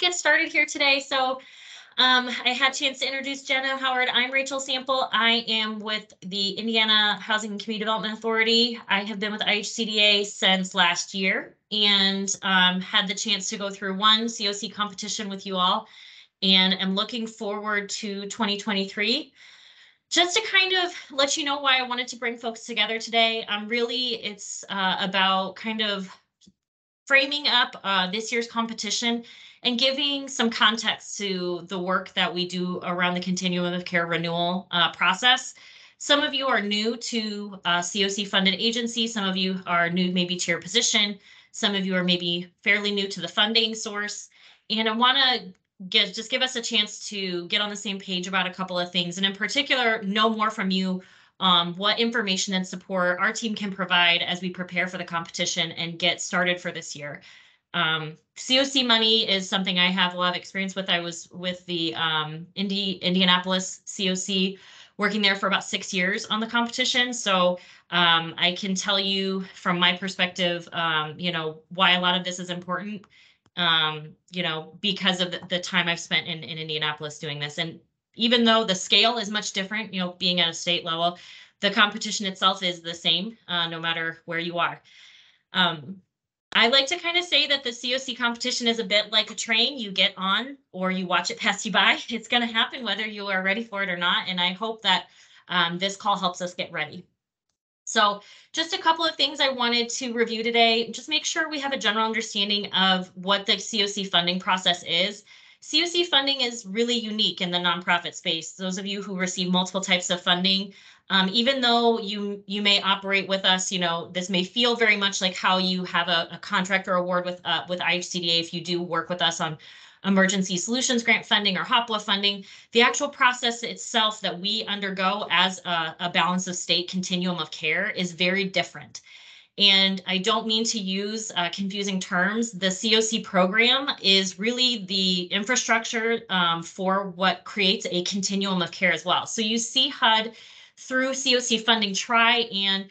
get started here today. I had a chance to introduce Jenna Howard. I'm Rachel Sample. I am with the Indiana Housing and Community Development Authority. I have been with IHCDA since last year and had the chance to go through one COC competition with you all, and am looking forward to 2023. Just to kind of let you know why I wanted to bring folks together today. It's about kind of framing up this year's competition and giving some context to the work that we do around the Continuum of Care renewal process. Some of you are new to COC funded agencies. Some of you are new maybe to your position. Some of you are maybe fairly new to the funding source. And I want to give us a chance to get on the same page about a couple of things. And in particular, know more from you what information and support our team can provide as we prepare for the competition and get started for this year. COC money is something I have a lot of experience with. I was with the Indianapolis COC, working there for about 6 years on the competition. So I can tell you from my perspective, why a lot of this is important, because of the time I've spent in Indianapolis doing this. And even though the scale is much different, being at a state level, the competition itself is the same, no matter where you are. I like to kind of say that the COC competition is a bit like a train. You get on or you watch it pass you by. It's going to happen whether you are ready for it or not. And I hope that this call helps us get ready. So just a couple of things I wanted to review today. Just make sure we have a general understanding of what the COC funding process is. COC funding is really unique in the nonprofit space. Those of you who receive multiple types of funding, even though you may operate with us, this may feel very much like how you have a contract or award with IHCDA if you do work with us on emergency solutions grant funding or HOPWA funding. The actual process itself that we undergo as a balance of state continuum of care is very different. And I don't mean to use confusing terms. The COC program is really the infrastructure for what creates a continuum of care as well. So you see HUD through COC funding try and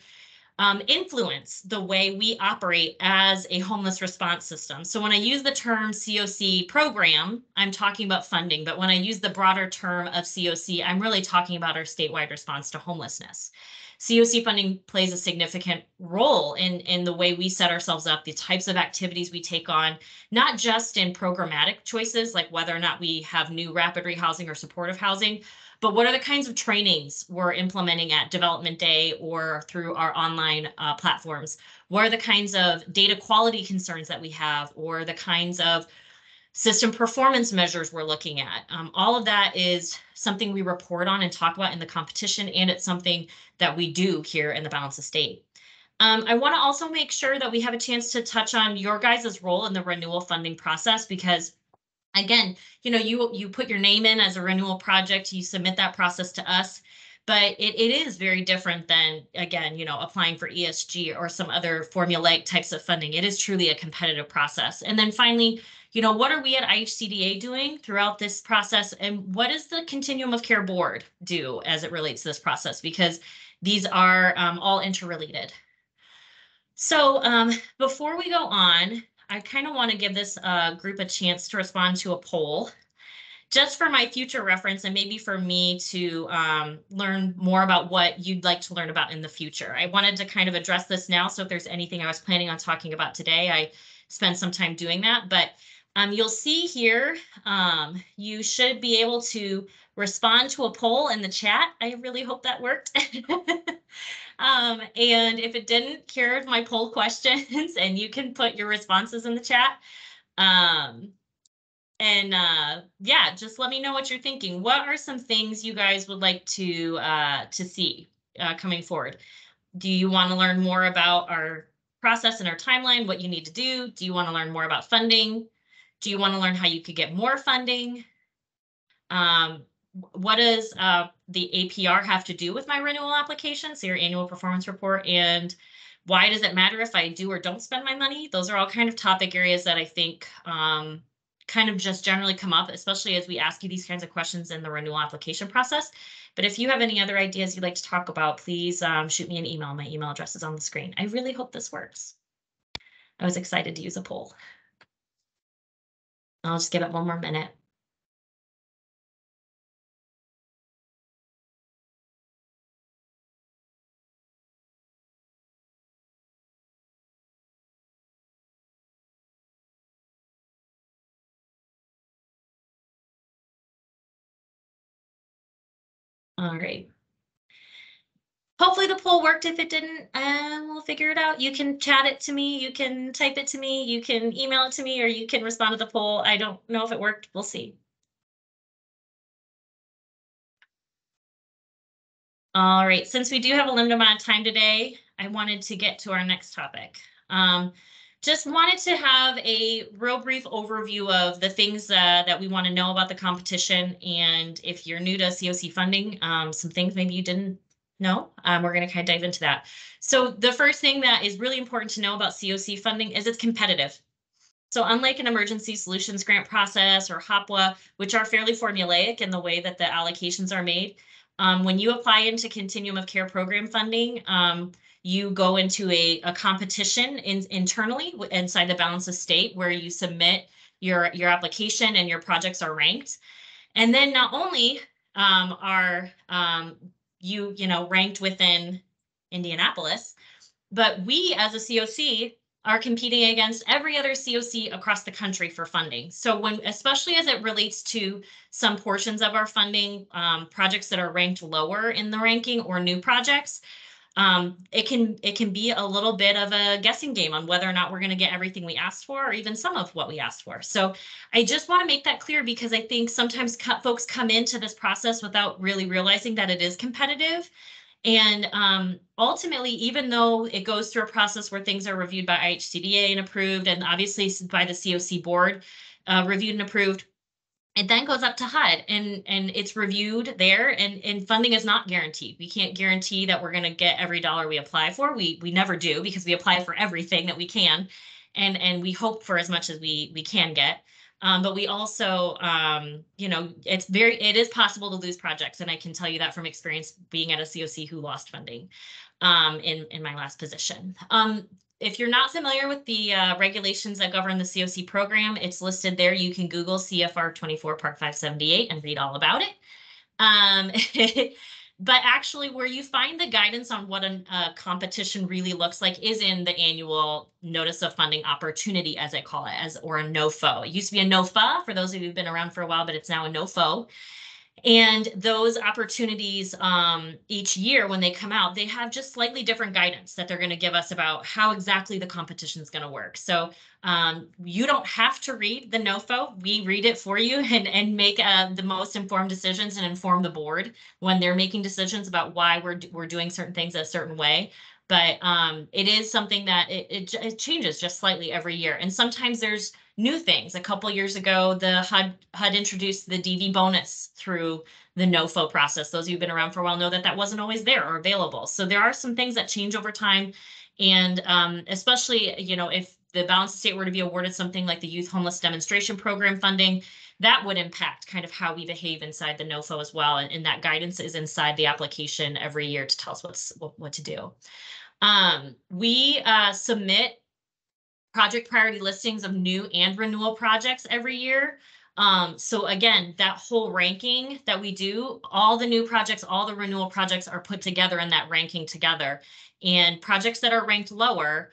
influence the way we operate as a homeless response system. So when I use the term COC program, I'm talking about funding. But when I use the broader term of COC, I'm really talking about our statewide response to homelessness. COC funding plays a significant role in the way we set ourselves up, the types of activities we take on, not just in programmatic choices, like whether or not we have new rapid rehousing or supportive housing, but what are the kinds of trainings we're implementing at Development Day or through our online platforms? What are the kinds of data quality concerns that we have, or the kinds of system performance measures we're looking at? All of that is something we report on and talk about in the competition, and it's something that we do here in the Balance of State. I want to also make sure that we have a chance to touch on your guys' role in the renewal funding process, because again, you put your name in as a renewal project, you submit that process to us, but it is very different than, again, applying for ESG or some other formulaic types of funding. It is truly a competitive process. And then finally, what are we at IHCDA doing throughout this process, and what does the Continuum of Care Board do as it relates to this process? Because these are all interrelated. So before we go on, I kind of want to give this group a chance to respond to a poll, just for my future reference and maybe for me to learn more about what you'd like to learn about in the future. I wanted to kind of address this now, so if there's anything I was planning on talking about today, I spent some time doing that. But you'll see here, you should be able to respond to a poll in the chat. I really hope that worked. And if it didn't, here's my poll questions, and you can put your responses in the chat. Yeah, just let me know what you're thinking. What are some things you guys would like to see coming forward? Do you want to learn more about our process and our timeline, what you need to do? Do you want to learn more about funding? Do you want to learn how you could get more funding? What does the APR have to do with my renewal application, so your annual performance report, and why does it matter if I do or don't spend my money? Those are all kind of topic areas that I think kind of just generally come up, especially as we ask you these kinds of questions in the renewal application process. But if you have any other ideas you'd like to talk about, please shoot me an email. My email address is on the screen. I really hope this works. I was excited to use a poll. I'll just give it one more minute. All right. Hopefully the poll worked. If it didn't, we'll figure it out. You can chat it to me, you can type it to me, you can email it to me, or you can respond to the poll. I don't know if it worked. We'll see. All right, since we do have a limited amount of time today, I wanted to get to our next topic. Just wanted to have a real brief overview of the things that we want to know about the competition. And if you're new to COC funding, some things maybe you didn't know, we're going to kind of dive into that. So the first thing that is really important to know about COC funding is it's competitive. So unlike an emergency solutions grant process or HOPWA, which are fairly formulaic in the way that the allocations are made, when you apply into Continuum of Care program funding, you go into a competition internally inside the balance of state where you submit your application and your projects are ranked. And then not only are you ranked within Indianapolis, but we as a COC are competing against every other COC across the country for funding. So especially as it relates to some portions of our funding, projects that are ranked lower in the ranking or new projects, it can be a little bit of a guessing game on whether or not we're going to get everything we asked for, or even some of what we asked for. So I just want to make that clear, because I think sometimes folks come into this process without really realizing that it is competitive. And ultimately, even though it goes through a process where things are reviewed by IHCDA and approved, and obviously by the COC board, reviewed and approved, it then goes up to HUD and it's reviewed there, and funding is not guaranteed. We can't guarantee that we're going to get every dollar we apply for. We never do, because we apply for everything that we can, and we hope for as much as we can get. But we also, it is possible to lose projects. And I can tell you that from experience being at a COC who lost funding in my last position. If you're not familiar with the regulations that govern the COC program, it's listed there. You can Google CFR 24 Part 578 and read all about it. But actually, where you find the guidance on what a competition really looks like is in the annual notice of funding opportunity, as I call it, or a NOFO. It used to be a NOFA for those of you who've been around for a while, but it's now a NOFO. And those opportunities, each year when they come out, they have just slightly different guidance that they're going to give us about how exactly the competition is going to work. So you don't have to read the NOFO. We read it for you and make the most informed decisions and inform the board when they're making decisions about why we're doing certain things a certain way. But it is something that it changes just slightly every year. And sometimes there's new things. A couple years ago, the HUD introduced the DV bonus through the NOFO process. Those of you who've been around for a while know that wasn't always there or available. So there are some things that change over time. And especially, if the balance of state were to be awarded something like the Youth Homeless Demonstration Program funding, that would impact kind of how we behave inside the NOFO as well. And that guidance is inside the application every year to tell us what to do. We submit project priority listings of new and renewal projects every year. So again, that whole ranking that we do, all the new projects, all the renewal projects are put together in that ranking together. And projects that are ranked lower,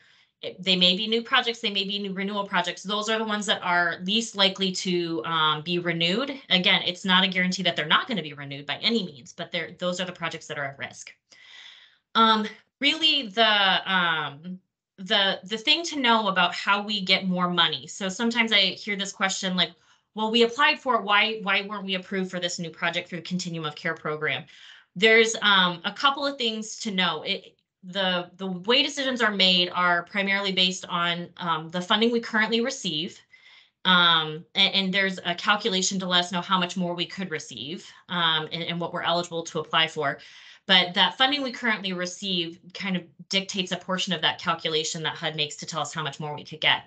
they may be new projects, they may be new renewal projects. Those are the ones that are least likely to be renewed. Again, it's not a guarantee that they're not going to be renewed by any means, but those are the projects that are at risk. Really, the thing to know about how we get more money. So sometimes I hear this question like, well, we applied for it. Why weren't we approved for this new project through Continuum of Care program? There's a couple of things to know. The way decisions are made are primarily based on the funding we currently receive. And there's a calculation to let us know how much more we could receive and what we're eligible to apply for. But that funding we currently receive kind of dictates a portion of that calculation that HUD makes to tell us how much more we could get.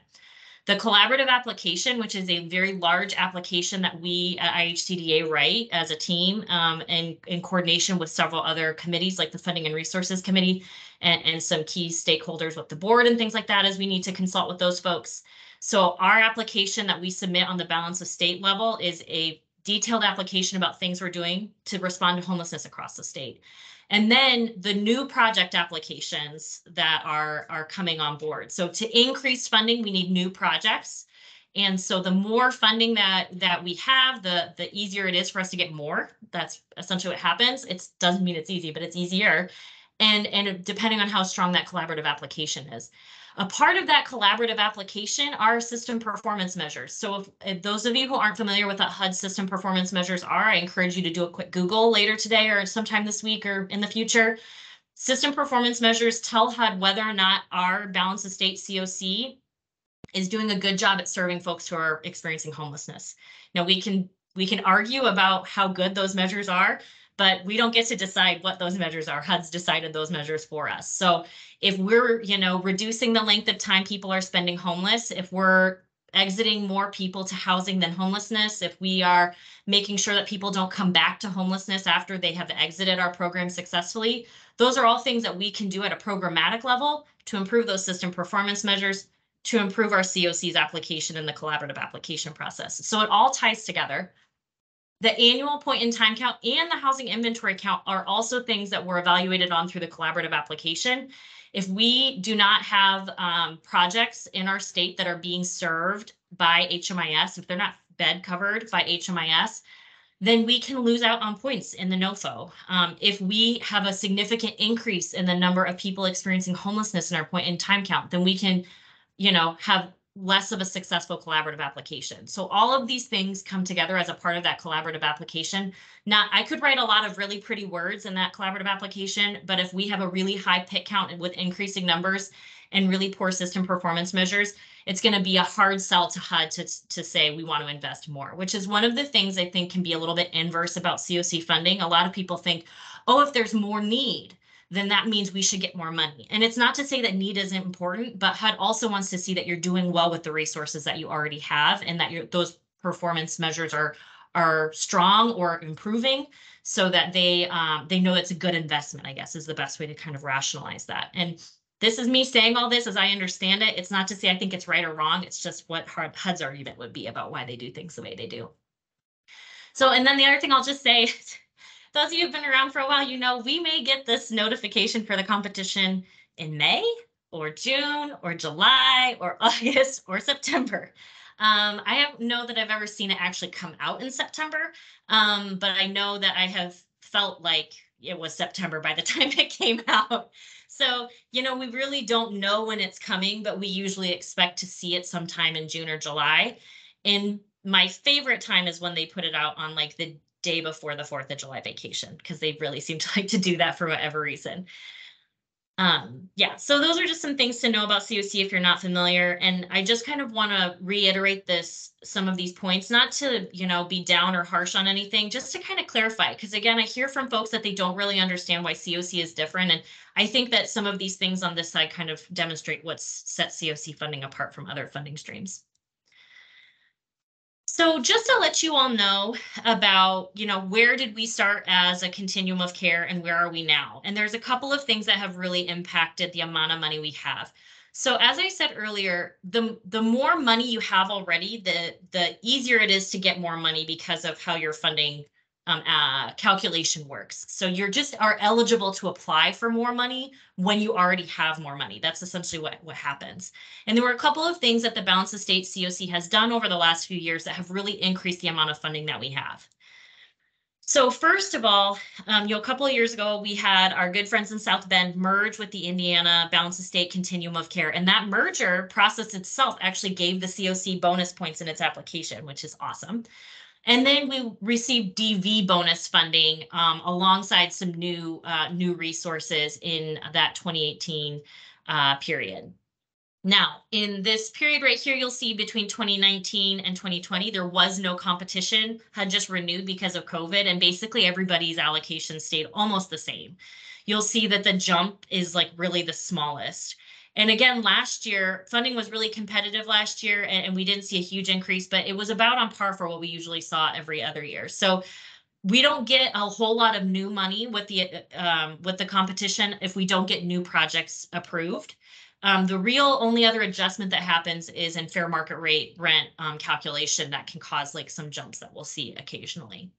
The collaborative application, which is a very large application that we at IHCDA write as a team and in coordination with several other committees like the Funding and Resources Committee and some key stakeholders with the board and things like that, as we need to consult with those folks. So our application that we submit on the balance of state level is a detailed application about things we're doing to respond to homelessness across the state. And then the new project applications that are coming on board. So to increase funding, we need new projects. And so the more funding that we have, the easier it is for us to get more. That's essentially what happens. It doesn't mean it's easy, but it's easier. And depending on how strong that collaborative application is. A part of that collaborative application are system performance measures. So if those of you who aren't familiar with what HUD system performance measures are, I encourage you to do a quick Google later today or sometime this week or in the future. System performance measures tell HUD whether or not our balance of state COC is doing a good job at serving folks who are experiencing homelessness. Now we can argue about how good those measures are, but we don't get to decide what those measures are. HUD's decided those measures for us. So if we're, reducing the length of time people are spending homeless, if we're exiting more people to housing than homelessness, if we are making sure that people don't come back to homelessness after they have exited our program successfully, those are all things that we can do at a programmatic level to improve those system performance measures, to improve our COC's application in the collaborative application process. So it all ties together. The annual point in time count and the housing inventory count are also things that were evaluated on through the collaborative application. If we do not have projects in our state that are being served by HMIS, if they're not bed covered by HMIS, then we can lose out on points in the NOFO. If we have a significant increase in the number of people experiencing homelessness in our point in time count, then we can have less of a successful collaborative application. So all of these things come together as a part of that collaborative application. Now, I could write a lot of really pretty words in that collaborative application, but if we have a really high PIT count with increasing numbers and really poor system performance measures, it's going to be a hard sell to HUD to say we want to invest more, which is one of the things I think can be a little bit inverse about COC funding. A lot of people think, oh, if there's more need, then that means we should get more money. And it's not to say that need isn't important, but HUD also wants to see that you're doing well with the resources that you already have and that those performance measures are strong or improving so that they know it's a good investment, I guess, is the best way to kind of rationalize that. And this is me saying all this as I understand it. It's not to say I think it's right or wrong. It's just what HUD's argument would be about why they do things the way they do. So, and then the other thing I'll just say, those of you who've been around for a while, we may get this notification for the competition in May or June or July or August or September. I don't know that I've ever seen it actually come out in September, but I know that I have felt like it was September by the time it came out. So, we really don't know when it's coming, but we usually expect to see it sometime in June or July. And my favorite time is when they put it out on like the day before the 4th of July vacation, because they really seem to like to do that for whatever reason. Yeah, so those are just some things to know about COC if you're not familiar. And I just kind of want to reiterate some of these points, not to, be down or harsh on anything, just to kind of clarify. Because again, I hear from folks that they don't really understand why COC is different. And I think that some of these things on this side kind of demonstrate what's set COC funding apart from other funding streams. So just to let you all know about, where did we start as a continuum of care and where are we now? And there's a couple of things that have really impacted the amount of money we have. So as I said earlier, the more money you have already, the easier it is to get more money because of how your funding calculation works. So you are eligible to apply for more money when you already have more money. That's essentially what happens. And there were a couple of things that the Balance of State COC has done over the last few years that have really increased the amount of funding that we have. So first of all, a couple of years ago, we had our good friends in South Bend merge with the Indiana Balance of State Continuum of Care. And that merger process itself actually gave the COC bonus points in its application, which is awesome. And then we received DV bonus funding alongside some new resources in that 2018 period. Now, in this period right here, you'll see between 2019 and 2020, there was no competition, had just renewed because of COVID, and basically everybody's allocation stayed almost the same. You'll see that the jump is like really the smallest. And again, last year, funding was really competitive last year, and we didn't see a huge increase, but it was about on par for what we usually saw every other year. So we don't get a whole lot of new money with the competition if we don't get new projects approved. The real only other adjustment that happens is in fair market rate rent calculation that can cause like some jumps that we'll see occasionally.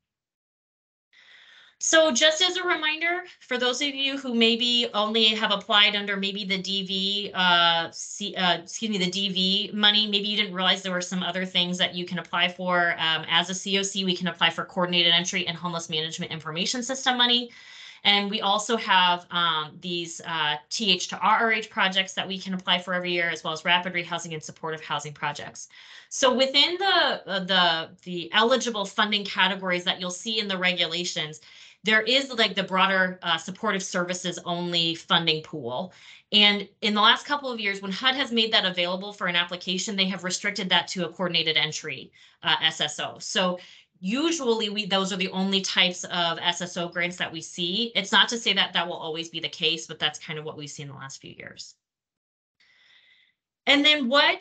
So just as a reminder, for those of you who maybe only have applied under maybe the DV, the DV money, maybe you didn't realize there were some other things that you can apply for. As a COC, we can apply for coordinated entry and homeless management information system money. And we also have these TH to RRH projects that we can apply for every year, as well as rapid rehousing and supportive housing projects. So within the eligible funding categories that you'll see in the regulations, there is like the broader supportive services only funding pool. And in the last couple of years, when HUD has made that available for an application, they have restricted that to a coordinated entry SSO. So usually those are the only types of SSO grants that we see. It's not to say that that will always be the case, but that's kind of what we've seen in the last few years. And then where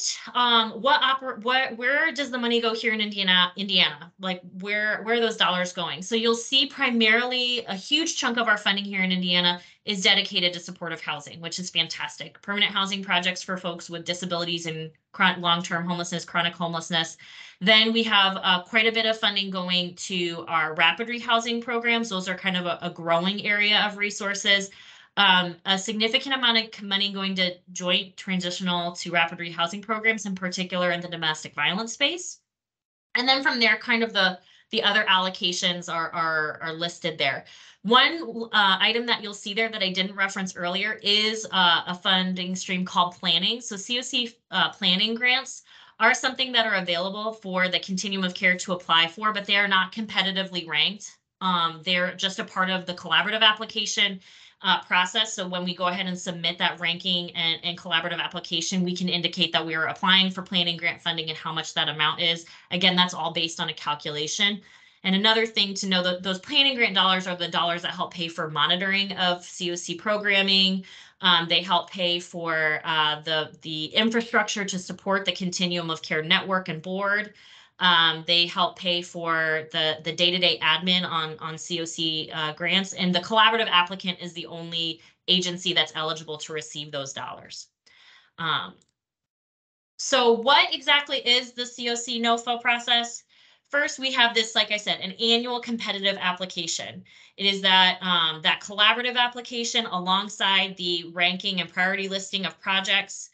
does the money go here in Indiana? Like where are those dollars going? So you'll see primarily a huge chunk of our funding here in Indiana is dedicated to supportive housing, which is fantastic. Permanent housing projects for folks with disabilities and long-term homelessness, chronic homelessness. Then we have quite a bit of funding going to our rapid rehousing programs. Those are kind of a growing area of resources. A significant amount of money going to joint transitional to rapid rehousing programs, in particular in the domestic violence space. And then from there, kind of the other allocations are listed there. One item that you'll see there that I didn't reference earlier is a funding stream called planning. So COC planning grants are something that are available for the continuum of care to apply for, but they are not competitively ranked. They're just a part of the collaborative application process. So when we go ahead and submit that ranking and collaborative application, we can indicate that we are applying for planning grant funding and how much that amount is. Again, that's all based on a calculation. And another thing to know, that those planning grant dollars are the dollars that help pay for monitoring of COC programming. They help pay for the infrastructure to support the continuum of care network and board. They help pay for the day-to-day admin on COC grants, and the collaborative applicant is the only agency that's eligible to receive those dollars. So what exactly is the COC NOFO process? First, we have this, like I said, an annual competitive application. It is that collaborative application alongside the ranking and priority listing of projects.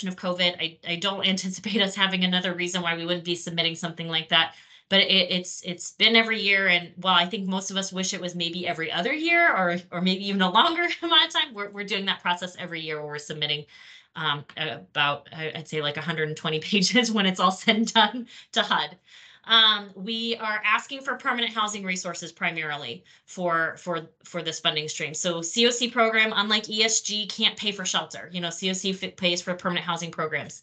Of COVID, I don't anticipate us having another reason why we wouldn't be submitting something like that. But it's been every year, and while I think most of us wish it was maybe every other year or maybe even a longer amount of time, we're doing that process every year where we're submitting about, I'd say like 120 pages when it's all said and done to HUD. We are asking for permanent housing resources primarily for this funding stream. So COC program, unlike ESG, can't pay for shelter. You know, COC pays for permanent housing programs.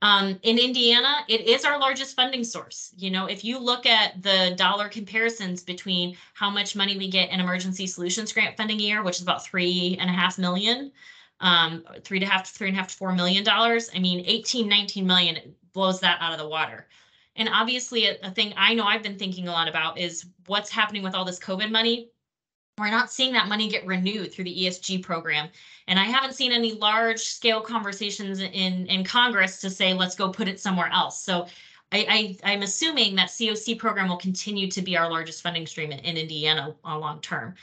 In Indiana, it is our largest funding source. You know, if you look at the dollar comparisons between how much money we get in emergency solutions grant funding a year, which is about $3.5 million, $3.5 to $4 million. I mean, 19 million blows that out of the water. And obviously a thing I know I've been thinking a lot about is what's happening with all this COVID money. We're not seeing that money get renewed through the ESG program. And I haven't seen any large scale conversations in Congress to say, let's go put it somewhere else. So I'm assuming that COC program will continue to be our largest funding stream in Indiana long term.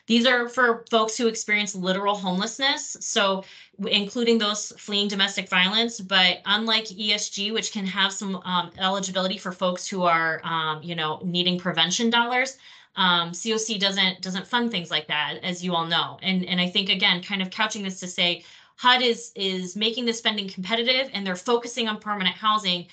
These are for folks who experience literal homelessness, so including those fleeing domestic violence. But unlike ESG, which can have some eligibility for folks who are, needing prevention dollars, COC doesn't fund things like that, as you all know. And I think, again, kind of couching this to say HUD is making this spending competitive, and they're focusing on permanent housing.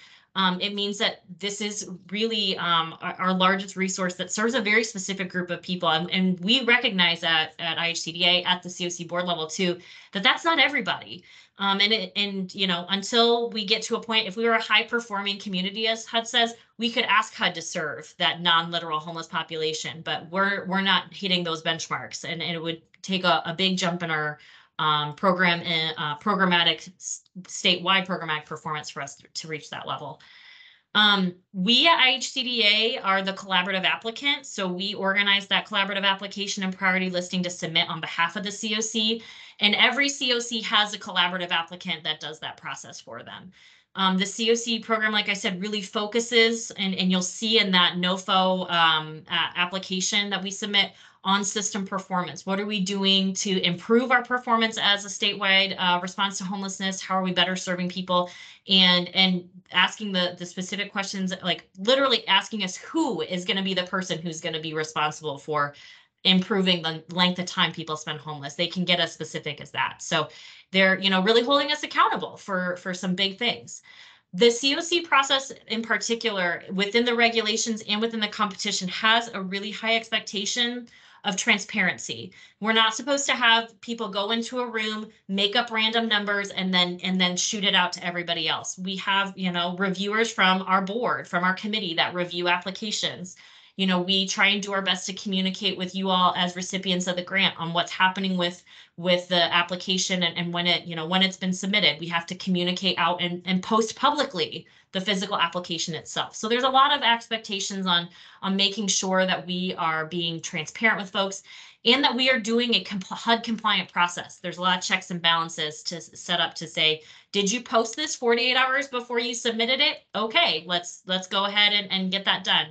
It means that this is really our largest resource that serves a very specific group of people. And we recognize that at IHCDA, at the COC board level too, that that's not everybody. Until we get to a point, if we were a high performing community, as HUD says, we could ask HUD to serve that non-literal homeless population, but we're not hitting those benchmarks, and it would take a big jump in our programmatic statewide programmatic performance for us to reach that level. We at IHCDA are the collaborative applicant, so we organize that collaborative application and priority listing to submit on behalf of the COC, and every COC has a collaborative applicant that does that process for them. The COC program, like I said, really focuses, and you'll see in that NOFO application that we submit, on system performance. What are we doing to improve our performance as a statewide response to homelessness? How are we better serving people? And asking the specific questions, like literally asking us who is going to be the person who's going to be responsible for improving the length of time people spend homeless. They can get as specific as that. So they're, really holding us accountable for some big things. The COC process in particular, within the regulations and within the competition, has a really high expectation of transparency. We're not supposed to have people go into a room, make up random numbers, and then shoot it out to everybody else. We have, reviewers from our board, from our committee that review applications. We try and do our best to communicate with you all as recipients of the grant on what's happening with the application and when it's been submitted. We have to communicate out and post publicly the physical application itself. So there's a lot of expectations on making sure that we are being transparent with folks and that we are doing a HUD compliant process. There's a lot of checks and balances to set up to say, did you post this 48 hours before you submitted it? Okay, let's go ahead and get that done.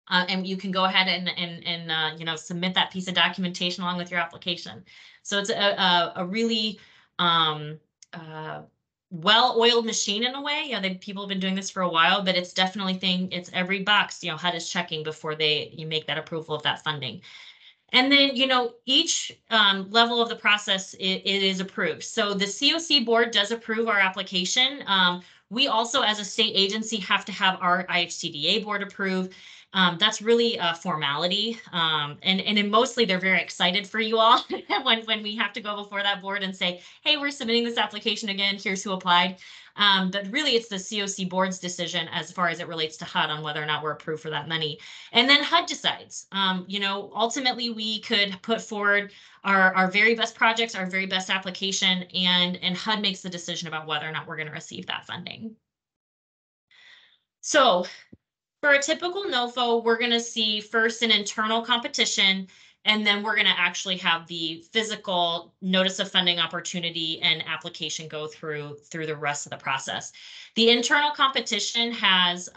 And you can go ahead and submit that piece of documentation along with your application. So it's a really well-oiled machine in a way. People have been doing this for a while, but it's definitely it's every box, HUD is checking before you make that approval of that funding. And then, each level of the process, it is approved. So the COC board does approve our application. We also, as a state agency, have to have our IHCDA board approve. That's really a formality. And mostly they're very excited for you all when we have to go before that board and say, hey, we're submitting this application again, here's who applied. But really it's the COC board's decision as far as it relates to HUD on whether or not we're approved for that money. And then HUD decides. Ultimately we could put forward our very best projects, our very best application, and HUD makes the decision about whether or not we're going to receive that funding. So for a typical NOFO, we're going to see first an internal competition, and then we're going to actually have the physical notice of funding opportunity and application go through the rest of the process. The internal competition has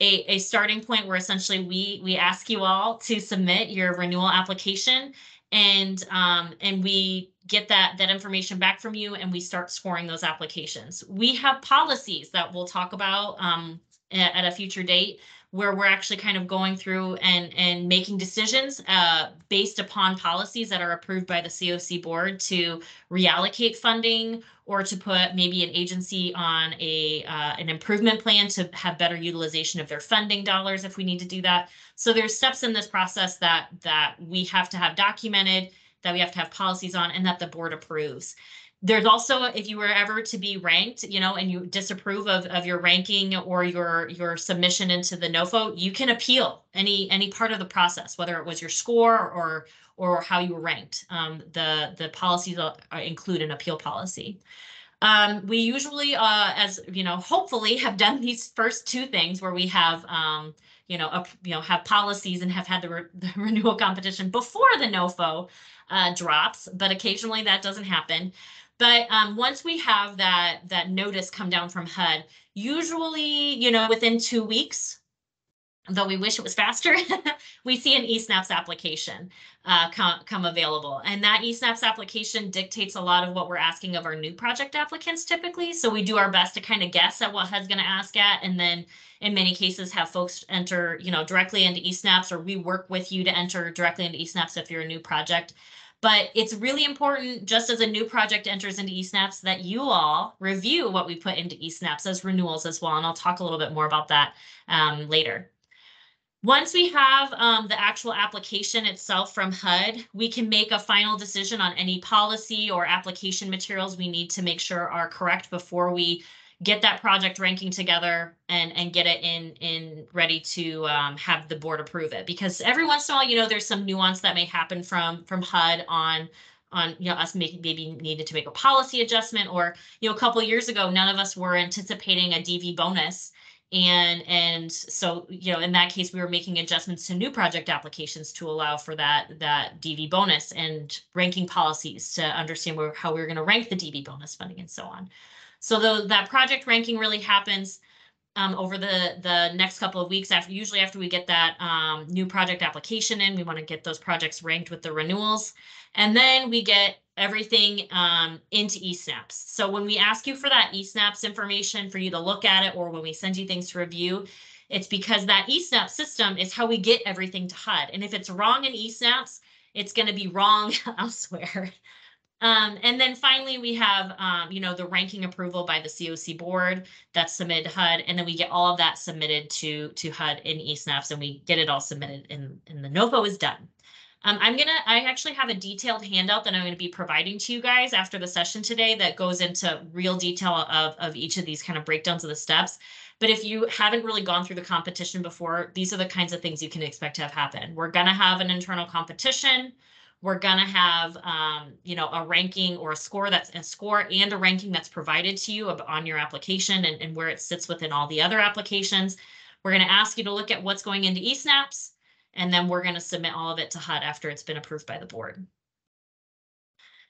a starting point where essentially we ask you all to submit your renewal application, and we get that information back from you, and we start scoring those applications. We have policies that we'll talk about at a future date, where we're actually kind of going through and making decisions based upon policies that are approved by the COC board to reallocate funding, or to put maybe an agency on an improvement plan to have better utilization of their funding dollars if we need to do that. So there's steps in this process that we have to have documented, that we have to have policies on, and that the board approves. There's also, if you were ever to be ranked, and you disapprove of your ranking or your submission into the NOFO, you can appeal any part of the process, whether it was your score or how you were ranked. The policies include an appeal policy. We usually, hopefully have done these first two things where we have, have policies and have had the renewal competition before the NOFO drops, but occasionally that doesn't happen. But once we have that notice come down from HUD, usually, within 2 weeks, though we wish it was faster, we see an eSNAPS application come available. And that eSNAPS application dictates a lot of what we're asking of our new project applicants typically. So we do our best to kind of guess at what HUD's going to ask at, and then in many cases have folks enter, directly into eSNAPS, or we work with you to enter directly into eSNAPS if you're a new project. But it's really important, just as a new project enters into eSNAPS, that you all review what we put into eSNAPS as renewals as well. And I'll talk a little bit more about that later. Once we have the actual application itself from HUD, we can make a final decision on any policy or application materials we need to make sure are correct before we get that project ranking together and get it in ready to have the board approve it. Because every once in a while, there's some nuance that may happen from HUD on us maybe needed to make a policy adjustment, or a couple of years ago, none of us were anticipating a DV bonus. And so, in that case, we were making adjustments to new project applications to allow for that DV bonus, and ranking policies to understand how we were going to rank the DV bonus funding and so on. So that project ranking really happens over the next couple of weeks, usually after we get that new project application in. We want to get those projects ranked with the renewals. And then we get everything into eSnaps. So when we ask you for that eSnaps information for you to look at it, or when we send you things to review, it's because that eSnaps system is how we get everything to HUD. And if it's wrong in eSnaps, it's going to be wrong elsewhere. And then finally, we have, the ranking approval by the COC board that's submitted to HUD. And then we get all of that submitted to HUD in eSnaps, and we get it all submitted, and the NOFO is done. I actually have a detailed handout that I'm going to be providing to you guys after the session today that goes into real detail of each of these kind of breakdowns of the steps. But if you haven't really gone through the competition before, these are the kinds of things you can expect to have happen. We're going to have an internal competition. We're going to have, a ranking or a score and a ranking that's provided to you on your application and where it sits within all the other applications. We're going to ask you to look at what's going into eSnaps, and then we're going to submit all of it to HUD after it's been approved by the board.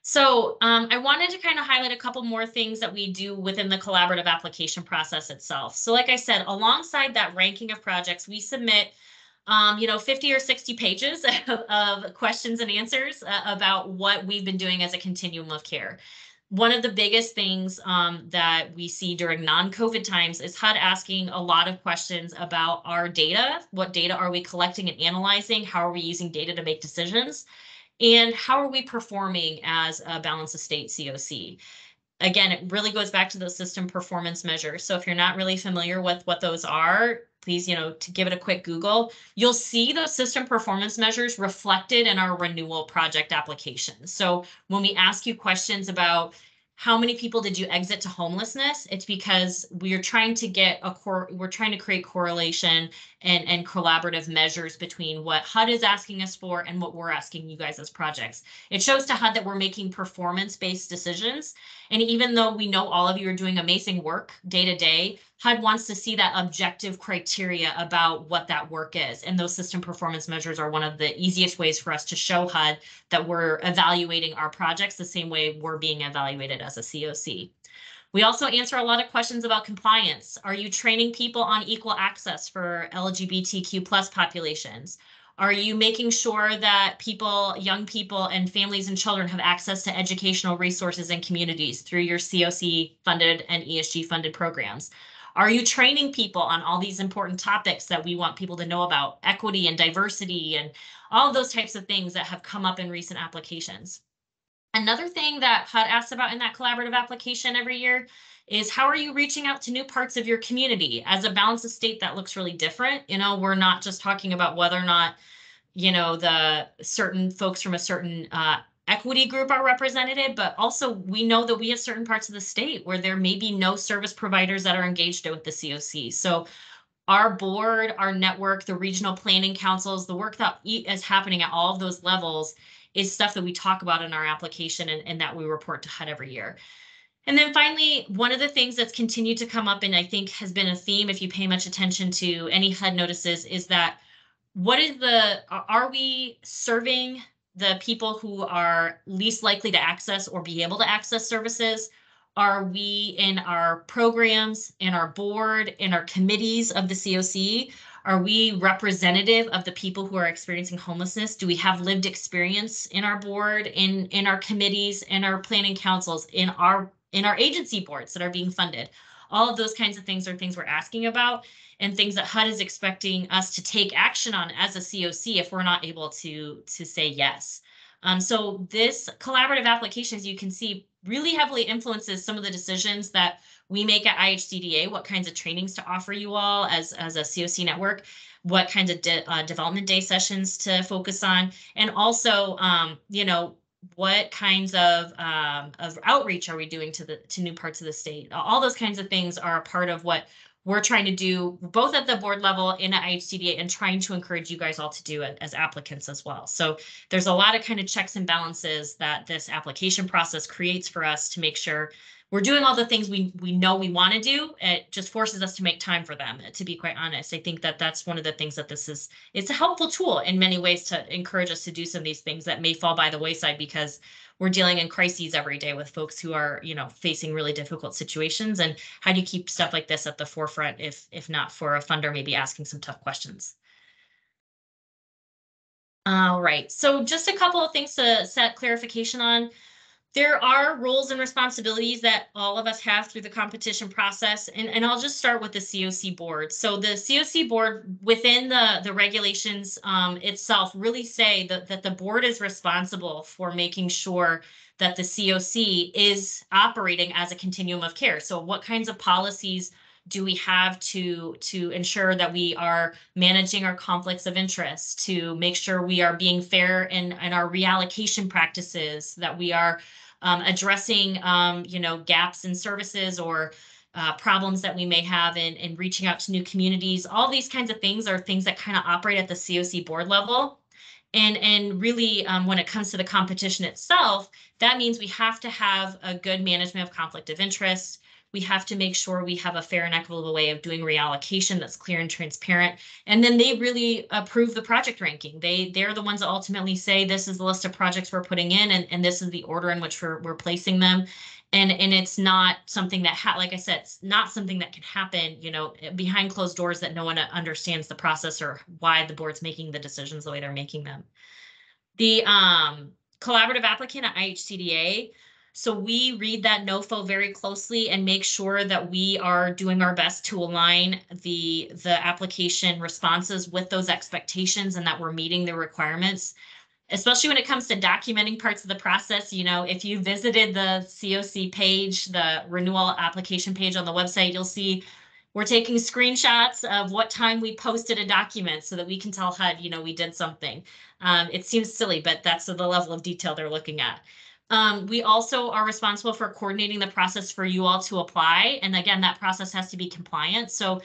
So I wanted to kind of highlight a couple more things that we do within the collaborative application process itself. So like I said, alongside that ranking of projects, we submit 50 or 60 pages of questions and answers about what we've been doing as a continuum of care. One of the biggest things that we see during non-COVID times is HUD asking a lot of questions about our data. What data are we collecting and analyzing? How are we using data to make decisions? And how are we performing as a balanced estate COC? Again, it really goes back to those system performance measures. So if you're not really familiar with what those are, please, to give it a quick Google. You'll see those system performance measures reflected in our renewal project application. So when we ask you questions about how many people did you exit to homelessness, it's because we're trying to create correlation and collaborative measures between what HUD is asking us for and what we're asking you guys as projects. It shows to HUD that we're making performance-based decisions. And even though we know all of you are doing amazing work day to day, HUD wants to see that objective criteria about what that work is. And those system performance measures are one of the easiest ways for us to show HUD that we're evaluating our projects the same way we're being evaluated as a COC. We also answer a lot of questions about compliance. Are you training people on equal access for LGBTQ+ populations? Are you making sure that young people and families and children have access to educational resources and communities through your COC funded and ESG funded programs? Are you training people on all these important topics that we want people to know about, equity and diversity and all of those types of things that have come up in recent applications? Another thing that HUD asks about in that collaborative application every year is how are you reaching out to new parts of your community? As a balanced estate, that looks really different. We're not just talking about whether or not, the certain folks from a certain equity group are represented, but also we know that we have certain parts of the state where there may be no service providers that are engaged with the COC. So our board, our network, the regional planning councils, the work that is happening at all of those levels is stuff that we talk about in our application and that we report to HUD every year. And then finally, one of the things that's continued to come up and I think has been a theme if you pay much attention to any HUD notices is that are we serving the people who are least likely to access or be able to access services? Are we in our programs, in our board, in our committees of the COC? Are we representative of the people who are experiencing homelessness? Do we have lived experience in our board, in our committees, in our planning councils, in our agency boards that are being funded? All of those kinds of things are things we're asking about and things that HUD is expecting us to take action on as a COC if we're not able to say yes. So this collaborative application, as you can see, really heavily influences some of the decisions that we make at IHCDA, what kinds of trainings to offer you all as a COC network, what kinds of development day sessions to focus on, and also, what kinds of outreach are we doing to new parts of the state? All those kinds of things are a part of what we're trying to do both at the board level in IHCDA and trying to encourage you guys all to do it as applicants as well. So there's a lot of kind of checks and balances that this application process creates for us to make sure we're doing all the things we know we want to do. It just forces us to make time for them, to be quite honest. I think that that's one of the things that it's a helpful tool in many ways to encourage us to do some of these things that may fall by the wayside because we're dealing in crises every day with folks who are, facing really difficult situations. And how do you keep stuff like this at the forefront if not for a funder maybe asking some tough questions? All right, so just a couple of things to set clarification on. There are roles and responsibilities that all of us have through the competition process. And I'll just start with the COC board. So the COC board within the regulations itself really say that the board is responsible for making sure that the COC is operating as a continuum of care. So what kinds of policies do we have to ensure that we are managing our conflicts of interest, to make sure we are being fair in our reallocation practices, that we are addressing, gaps in services or problems that we may have in reaching out to new communities. All these kinds of things are things that kind of operate at the COC board level. And really, when it comes to the competition itself, that means we have to have a good management of conflict of interest. We have to make sure we have a fair and equitable way of doing reallocation that's clear and transparent. And then they really approve the project ranking. They're the ones that ultimately say, this is the list of projects we're putting in, and this is the order in which we're placing them. And it's not something that, like I said, it's not something that can happen, behind closed doors, that no one understands the process or why the board's making the decisions the way they're making them. The collaborative applicant at IHCDA. So we read that NOFO very closely and make sure that we are doing our best to align the application responses with those expectations and that we're meeting the requirements, especially when it comes to documenting parts of the process. If you visited the COC page, the renewal application page on the website, you'll see we're taking screenshots of what time we posted a document so that we can tell HUD, we did something. It seems silly, but that's the level of detail they're looking at. We also are responsible for coordinating the process for you all to apply. And again, that process has to be compliant. So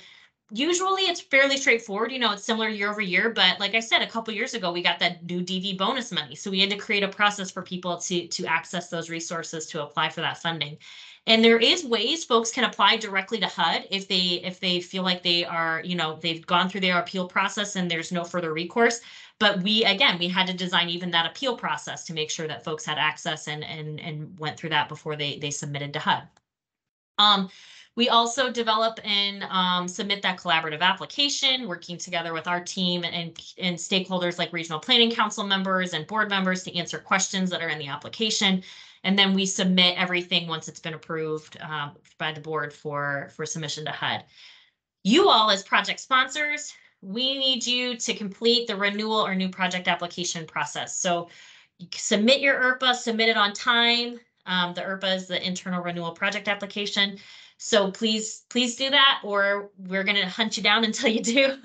usually it's fairly straightforward. It's similar year over year. But like I said, a couple years ago, we got that new DV bonus money. So we had to create a process for people to access those resources to apply for that funding. And there is ways folks can apply directly to HUD if they feel like they are, they've gone through their appeal process and there's no further recourse. But we had to design even that appeal process to make sure that folks had access and went through that before they submitted to HUD. We also develop and submit that collaborative application, working together with our team and stakeholders like regional planning council members and board members to answer questions that are in the application. And then we submit everything once it's been approved by the board for submission to HUD. You all as project sponsors, we need you to complete the renewal or new project application process. So you submit your IRPA, submit it on time. The IRPA is the internal renewal project application. So please do that, or we're going to hunt you down until you do.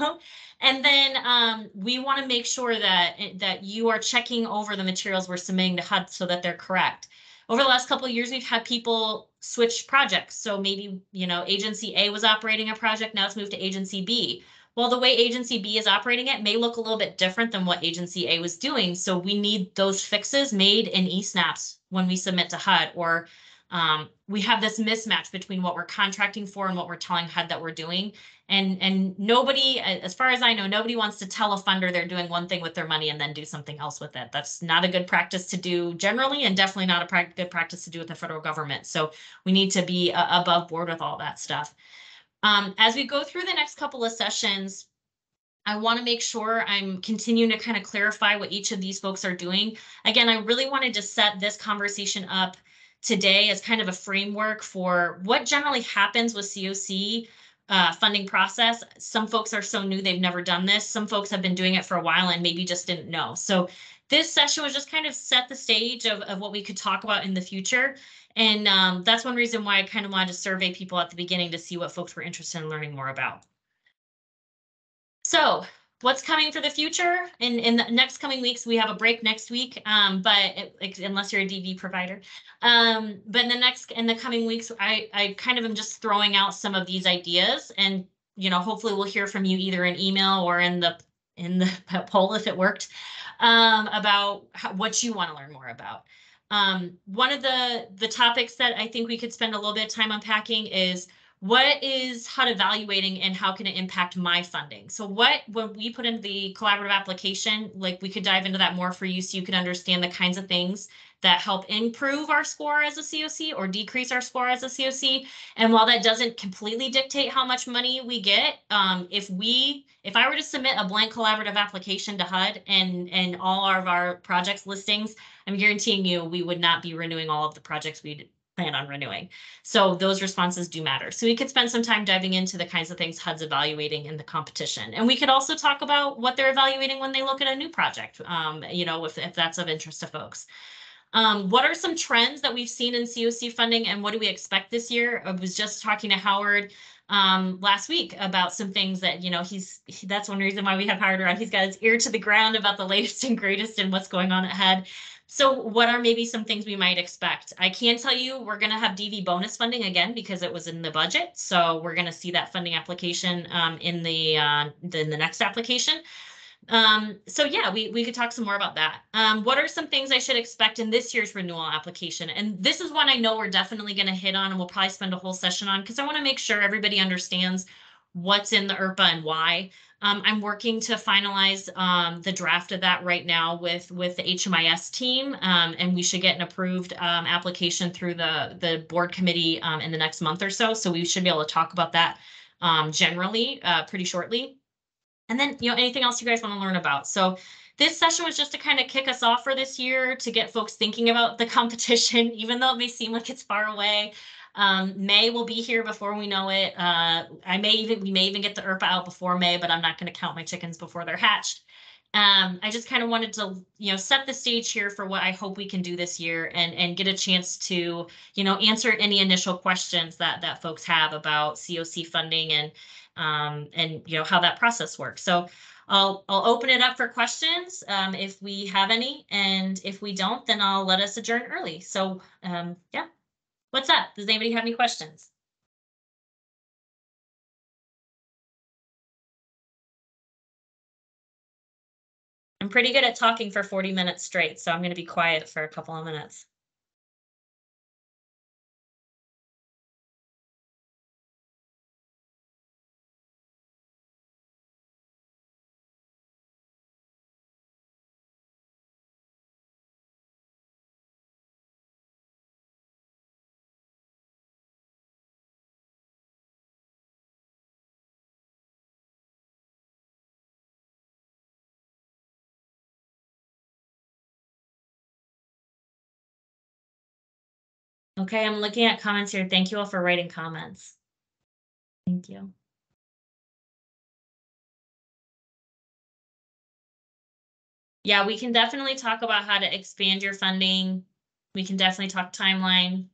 And then we want to make sure that you are checking over the materials we're submitting to HUD so that they're correct. Over the last couple of years, we've had people switch projects. So maybe, agency A was operating a project, now it's moved to agency B. Well, the way agency B is operating it may look a little bit different than what agency A was doing. So we need those fixes made in eSnaps when we submit to HUD, or we have this mismatch between what we're contracting for and what we're telling HUD that we're doing. And nobody, as far as I know, nobody wants to tell a funder they're doing one thing with their money and then do something else with it. That's not a good practice to do generally, and definitely not a good practice to do with the federal government. So we need to be above board with all that stuff. As we go through the next couple of sessions, I want to make sure I'm continuing to kind of clarify what each of these folks are doing. Again, I really wanted to set this conversation up today as kind of a framework for what generally happens with COC funding process. Some folks are so new, they've never done this. Some folks have been doing it for a while and maybe just didn't know. So this session was just kind of set the stage of what we could talk about in the future. And that's one reason why I kind of wanted to survey people at the beginning to see what folks were interested in learning more about. So what's coming for the future? In the next coming weeks, we have a break next week, unless you're a DV provider. But in the coming weeks, I kind of am just throwing out some of these ideas, and hopefully we'll hear from you either in email or in the poll if it worked, about what you want to learn more about. One of the topics that I think we could spend a little bit of time unpacking is what is HUD evaluating and how can it impact my funding? So when we put in the collaborative application, like we could dive into that more for you so you can understand the kinds of things that help improve our score as a COC or decrease our score as a COC. And while that doesn't completely dictate how much money we get, if I were to submit a blank collaborative application to HUD and all of our projects listings, I'm guaranteeing you we would not be renewing all of the projects we'd plan on renewing. So those responses do matter. So we could spend some time diving into the kinds of things HUD's evaluating in the competition. And we could also talk about what they're evaluating when they look at a new project, if that's of interest to folks. What are some trends that we've seen in COC funding and what do we expect this year? I was just talking to Howard last week about some things that, that's one reason why we have Howard around. He's got his ear to the ground about the latest and greatest and what's going on at HUD. So what are maybe some things we might expect? I can tell you we're going to have DV bonus funding again because it was in the budget. So we're going to see that funding application in the next application. So yeah, we could talk some more about that. What are some things I should expect in this year's renewal application? And this is one I know we're definitely going to hit on and we'll probably spend a whole session on because I want to make sure everybody understands what's in the IRPA and why. I'm working to finalize the draft of that right now with the HMIS team, and we should get an approved application through the board committee in the next month or so. So we should be able to talk about that generally pretty shortly. And then, anything else you guys want to learn about. So this session was just to kind of kick us off for this year to get folks thinking about the competition, even though it may seem like it's far away. May will be here before we know it. We may even get the IRPA out before May, but I'm not going to count my chickens before they're hatched. I just kind of wanted to, set the stage here for what I hope we can do this year and get a chance to, answer any initial questions that folks have about COC funding and how that process works. So I'll open it up for questions if we have any, and if we don't, then I'll let us adjourn early. So yeah, what's up? Does anybody have any questions? I'm pretty good at talking for 40 minutes straight, so I'm going to be quiet for a couple of minutes. Okay, I'm looking at comments here. Thank you all for writing comments. Thank you. Yeah, we can definitely talk about how to expand your funding. We can definitely talk timeline.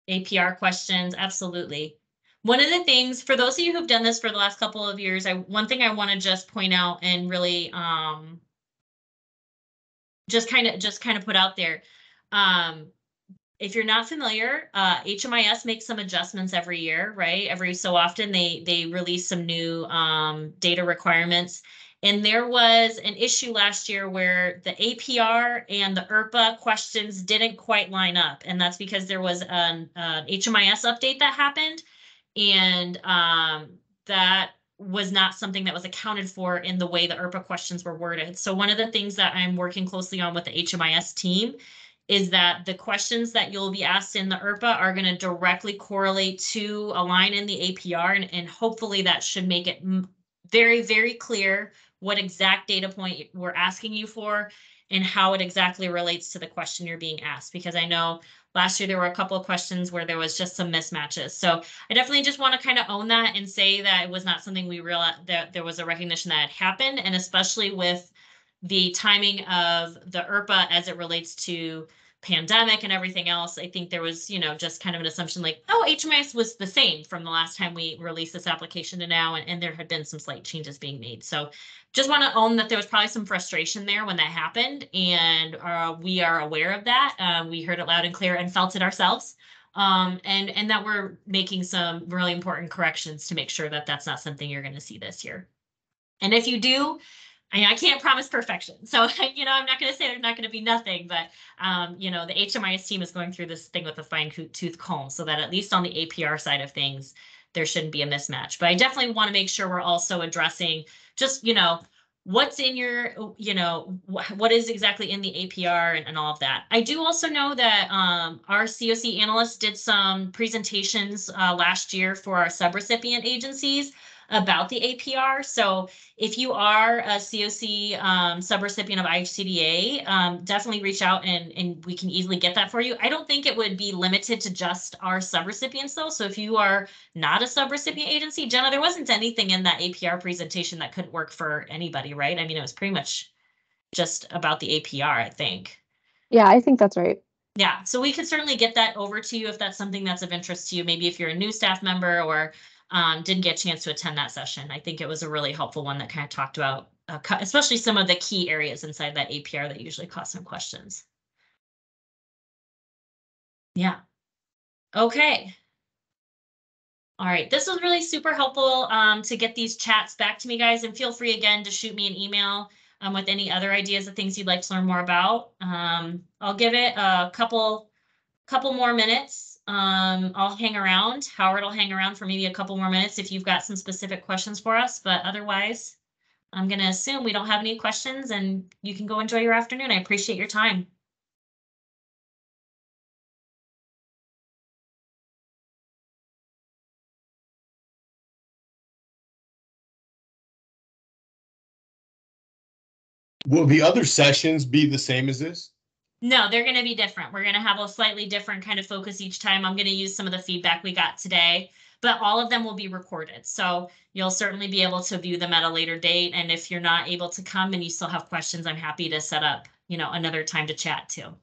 APR questions, absolutely. One of the things, for those of you who've done this for the last couple of years, one thing I want to just point out and really just kind of put out there. If you're not familiar, HMIS makes some adjustments every year, right? Every so often they release some new data requirements. And there was an issue last year where the APR and the IRPA questions didn't quite line up. And that's because there was an HMIS update that happened. And that was not something that was accounted for in the way the IRPA questions were worded. So one of the things that I'm working closely on with the HMIS team is that the questions that you'll be asked in the IRPA are going to directly correlate to a line in the APR, and hopefully that should make it very, very clear what exact data point we're asking you for and how it exactly relates to the question you're being asked. Because I know last year there were a couple of questions where there was just some mismatches. So I definitely just want to kind of own that and say that it was not something we realized, that there was a recognition that had happened, and especially with the timing of the IRPA as it relates to pandemic and everything else. I think there was, just kind of an assumption like, oh, HMIS was the same from the last time we released this application to now, and there had been some slight changes being made. So just want to own that there was probably some frustration there when that happened, and we are aware of that. We heard it loud and clear and felt it ourselves. And that we're making some really important corrections to make sure that that's not something you're going to see this year. And if you do, I can't promise perfection. So, I'm not going to say there's not going to be nothing, but, the HMIS team is going through this thing with a fine tooth comb so that at least on the APR side of things, there shouldn't be a mismatch. But I definitely want to make sure we're also addressing just, what's in your, what is exactly in the APR and all of that. I do also know that our COC analysts did some presentations last year for our subrecipient agencies about the APR. So if you are a COC subrecipient of IHCDA, definitely reach out and we can easily get that for you. I don't think it would be limited to just our subrecipients though. So if you are not a subrecipient agency, Jenna, there wasn't anything in that APR presentation that couldn't work for anybody, right? I mean, it was pretty much just about the APR, I think. Yeah, I think that's right. Yeah, so we could certainly get that over to you if that's something that's of interest to you. Maybe if you're a new staff member or didn't get a chance to attend that session. I think it was a really helpful one that kind of talked about, especially some of the key areas inside that APR that usually cause some questions. Yeah. Okay. All right, this was really super helpful to get these chats back to me, guys, and feel free again to shoot me an email with any other ideas of things you'd like to learn more about. I'll give it a couple more minutes. I'll hang around. Howard will hang around for maybe a couple more minutes if you've got some specific questions for us, but otherwise, I'm going to assume we don't have any questions and you can go enjoy your afternoon. I appreciate your time. Will the other sessions be the same as this? No, they're going to be different. We're going to have a slightly different kind of focus each time. I'm going to use some of the feedback we got today, but all of them will be recorded. So you'll certainly be able to view them at a later date. And if you're not able to come and you still have questions, I'm happy to set up, another time to chat too.